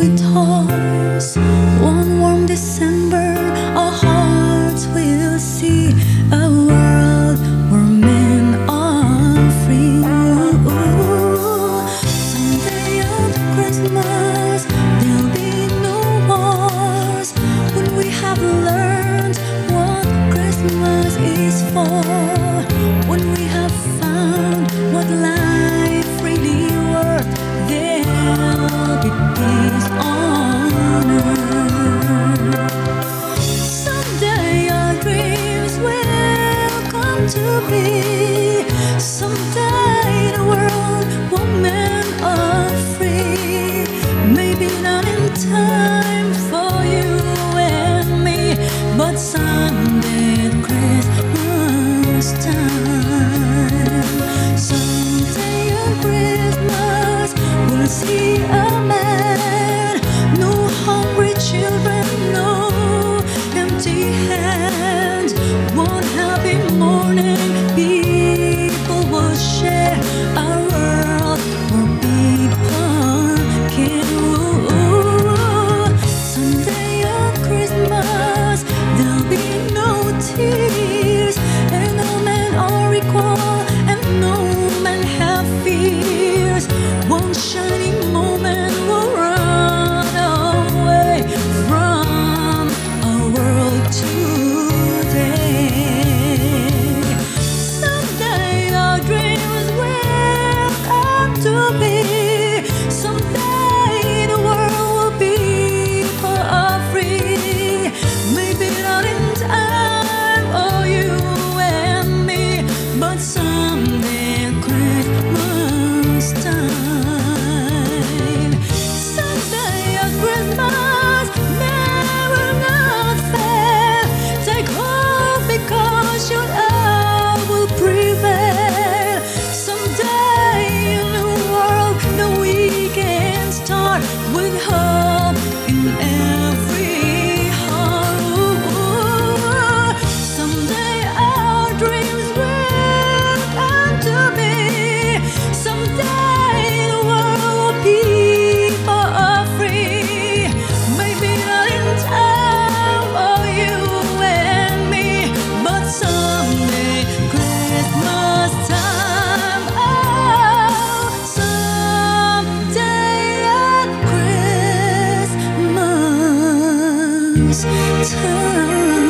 with us. One warm December, our hearts will see a world where men are free. Someday at Christmas, there'll be no wars when we have learned what Christmas is for. When we have found what life really worth, there'll be peace on earth. Someday our dreams will come to be. Someday the world will men are free. Maybe not in time for you and me, but someday at Christmas time. Someday at Christmas we'll see a man. No hungry children, no empty hands. One happy morning people will share a world where people can rule. Someday at Christmas there'll be no tears, and no men are equal, and no men have fears. One shining moment will run away from our world today. Someday our dreams will come to be. Someday the world will be for free. Maybe not in time for you and me, but someday at Christmas time. Someday at Christmas never not fail. Take hope because your love will prevail. Someday in the world that we can start with hope in every heart. Someday our dreams will come to be. Someday the world will be for free. Maybe not in time for you and me, but someday Christmas time. Oh, someday at Christmas time.